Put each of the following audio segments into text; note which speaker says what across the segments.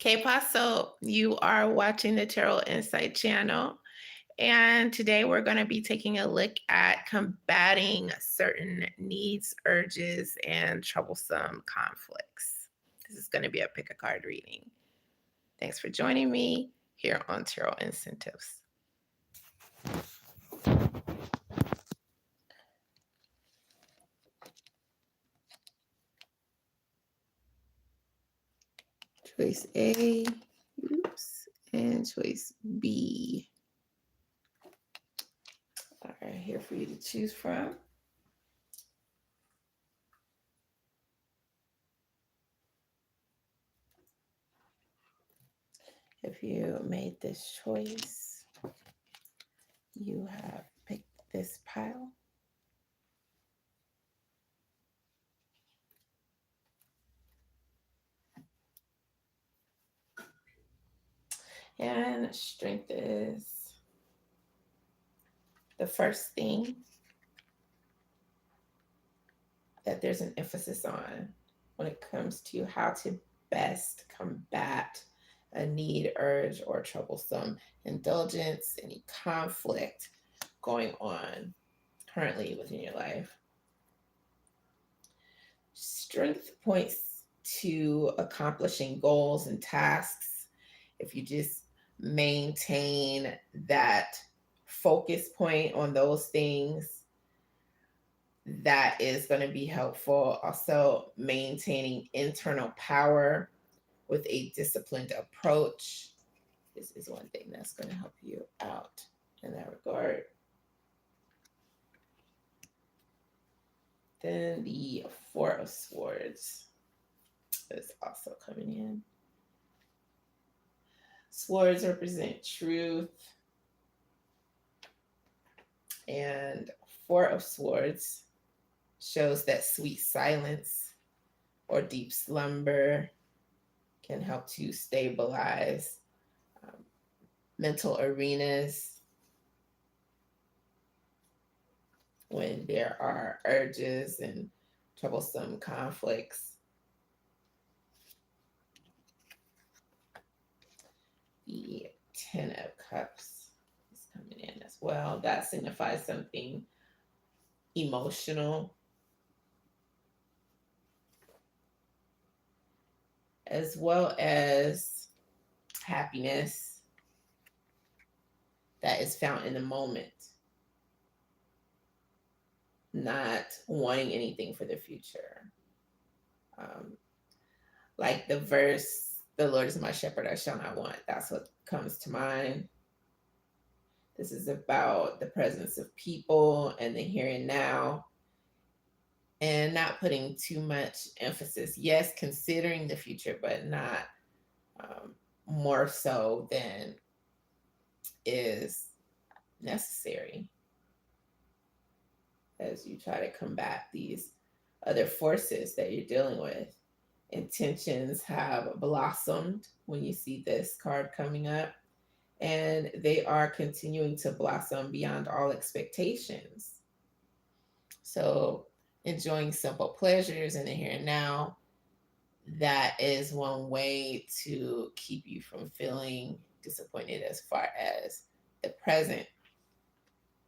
Speaker 1: K-pop, so you are watching the Tarot Insight channel, and today we're going to be taking a look at combating certain needs, urges, and troublesome conflicts. This is going to be a pick a card reading. Thanks for joining me here on Tarot Incentives. Choice A, oops, and choice B are here for you to choose from. If you made this choice, you have picked this pile. And strength is the first thing that there's an emphasis on when it comes to how to best combat a need, urge, or troublesome indulgence, any conflict going on currently within your life. Strength points to accomplishing goals and tasks. If you just maintain that focus point on those things, that is going to be helpful. Also, maintaining internal power with a disciplined approach. This is one thing that's going to help you out in that regard. Then the Four of Swords is also coming in. Swords represent truth, and Four of Swords shows that sweet silence or deep slumber can help to stabilize mental arenas when there are urges and troublesome conflicts. The Ten of Cups is coming in as well. That signifies something emotional, as well as happiness that is found in the moment, not wanting anything for the future. Like the verse, "The Lord is my shepherd, I shall not want." That's what comes to mind. This is about the presence of people and the here and now, and not putting too much emphasis. Yes, considering the future, but not more so than is necessary as you try to combat these other forces that you're dealing with. Intentions have blossomed when you see this card coming up, and they are continuing to blossom beyond all expectations. So, enjoying simple pleasures in the here and now, that is one way to keep you from feeling disappointed as far as the present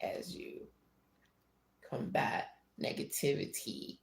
Speaker 1: as you combat negativity.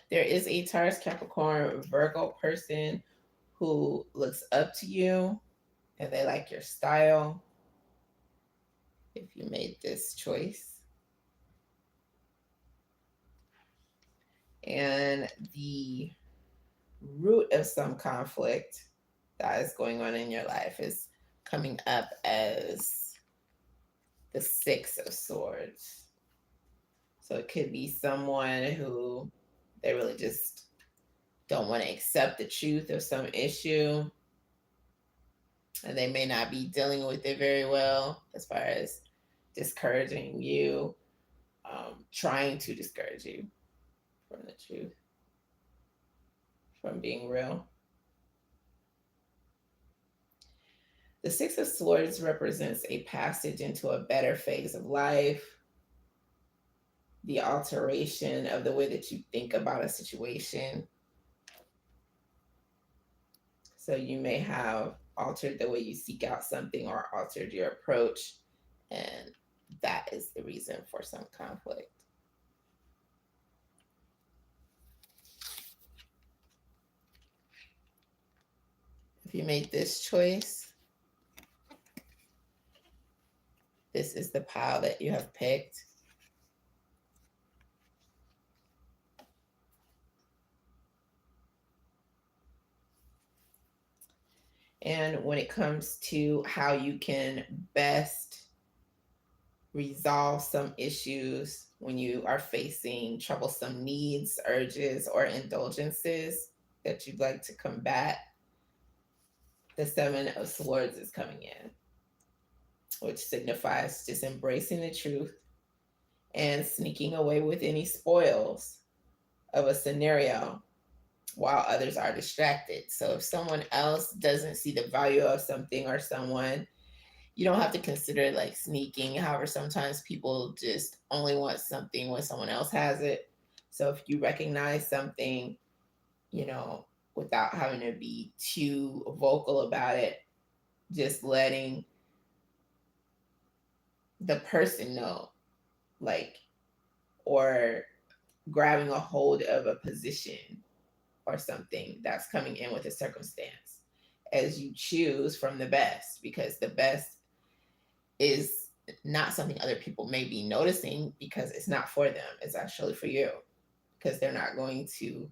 Speaker 1: There is a Taurus, Capricorn, Virgo person who looks up to you and they like your style. If you made this choice, and the root of some conflict that is going on in your life is coming up as the Six of Swords. So it could be someone who they really just don't want to accept the truth of some issue, and they may not be dealing with it very well as far as discouraging you, trying to discourage you from the truth, from being real. The Six of Swords represents a passage into a better phase of life. the alteration of the way that you think about a situation. So you may have altered the way you seek out something or altered your approach, and that is the reason for some conflict. If you made this choice, this is the pile that you have picked. And when it comes to how you can best resolve some issues when you are facing troublesome needs, urges, or indulgences that you'd like to combat, the Seven of Swords is coming in, which signifies just embracing the truth and sneaking away with any spoils of a scenario while others are distracted. So if someone else doesn't see the value of something or someone, you don't have to consider like sneaking. However, sometimes people just only want something when someone else has it. So if you recognize something, you know, without having to be too vocal about it, just letting the person know, like, or grabbing a hold of a position or something that's coming in with a circumstance as you choose from the best, because the best is not something other people may be noticing because it's not for them. It's actually for you, because they're not going to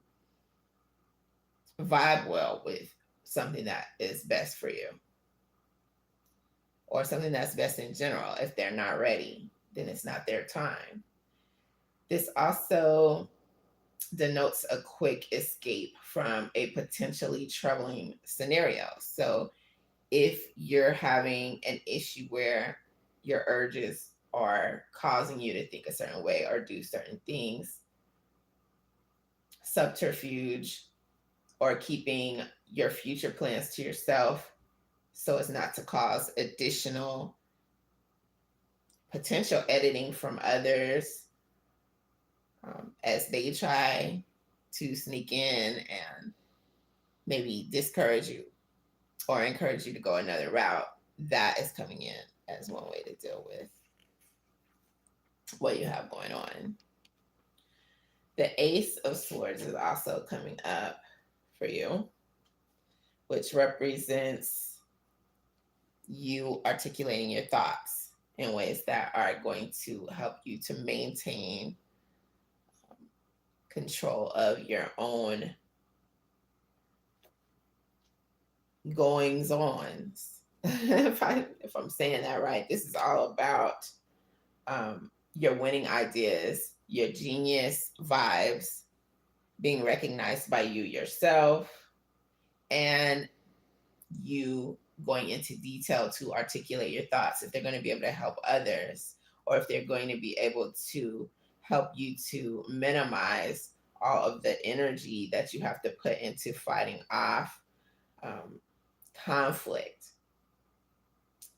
Speaker 1: vibe well with something that is best for you or something that's best in general. If they're not ready, then it's not their time. This also denotes a quick escape from a potentially troubling scenario. So if you're having an issue where your urges are causing you to think a certain way or do certain things, subterfuge or keeping your future plans to yourself so as not to cause additional potential editing from others, as they try to sneak in and maybe discourage you or encourage you to go another route. That is coming in as one way to deal with what you have going on. The Ace of Swords is also coming up for you, which represents you articulating your thoughts in ways that are going to help you to maintain control of your own goings ons. if I'm saying that right, this is all about your winning ideas, your genius vibes being recognized by you yourself, and you going into detail to articulate your thoughts, if they're going to be able to help others or if they're going to be able to help you to minimize all of the energy that you have to put into fighting off conflict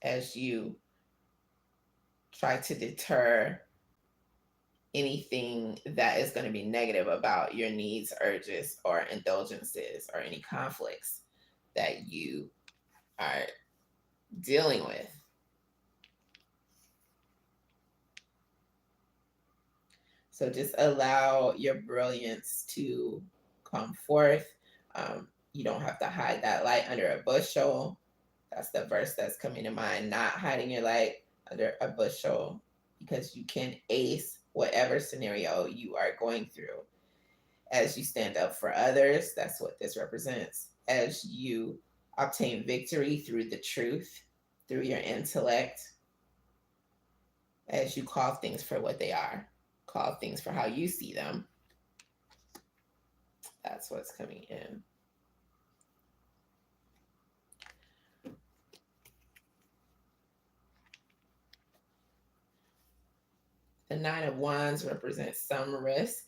Speaker 1: as you try to deter anything that is going to be negative about your needs, urges, or indulgences, or any conflicts that you are dealing with. So just allow your brilliance to come forth. You don't have to hide that light under a bushel. That's the verse that's coming to mind. Not hiding your light under a bushel, because you can ace whatever scenario you are going through. As you stand up for others, that's what this represents. As you obtain victory through the truth, through your intellect, as you call things for what they are, call things for how you see them. That's what's coming in. The Nine of Wands represents some risk.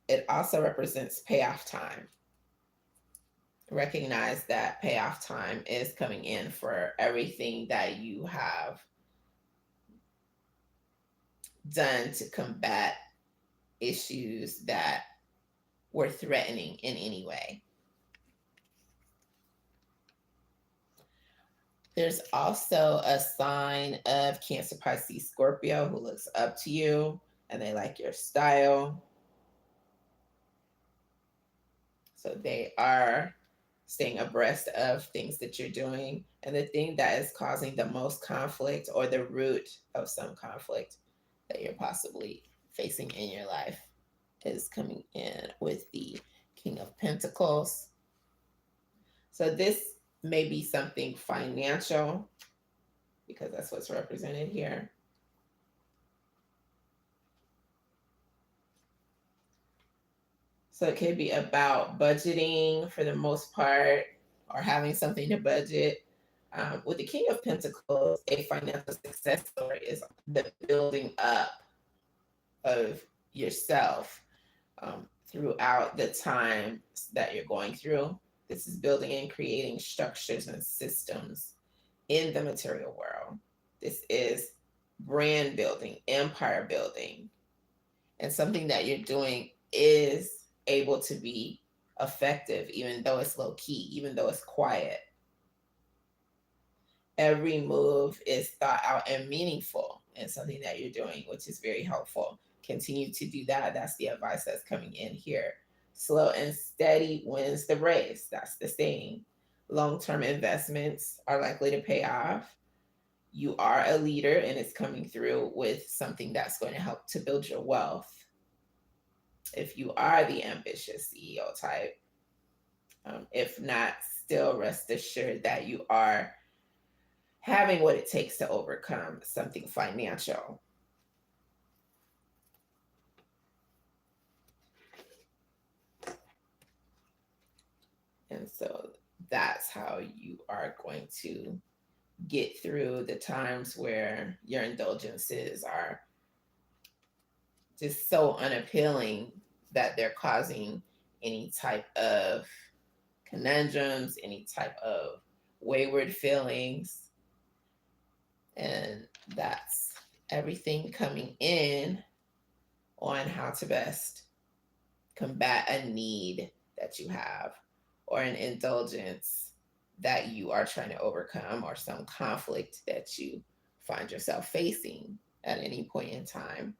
Speaker 1: It also represents payoff time. Recognize that payoff time is coming in for everything that you have done to combat issues that were threatening in any way. There's also a sign of Cancer, Pisces, Scorpio who looks up to you and they like your style. So they are staying abreast of things that you're doing. And the thing that is causing the most conflict, or the root of some conflict that you're possibly facing in your life, is coming in with the King of Pentacles. So this may be something financial, because that's what's represented here. So it could be about budgeting for the most part, or having something to budget. With the King of Pentacles, a financial success story is the building up of yourself throughout the times that you're going through. This is building and creating structures and systems in the material world. This is brand building, empire building, and something that you're doing is able to be effective, even though it's low key, even though it's quiet. Every move is thought out and meaningful in something that you're doing, which is very helpful. Continue to do that. That's the advice that's coming in here. Slow and steady wins the race. That's the saying. Long-term investments are likely to pay off. You are a leader, and it's coming through with something that's going to help to build your wealth. If you are the ambitious CEO type, if not, still rest assured that you are having what it takes to overcome something financial. And so that's how you are going to get through the times where your indulgences are just so unappealing that they're causing any type of conundrums, any type of wayward feelings. And that's everything coming in on how to best combat a need that you have, or an indulgence that you are trying to overcome, or some conflict that you find yourself facing at any point in time.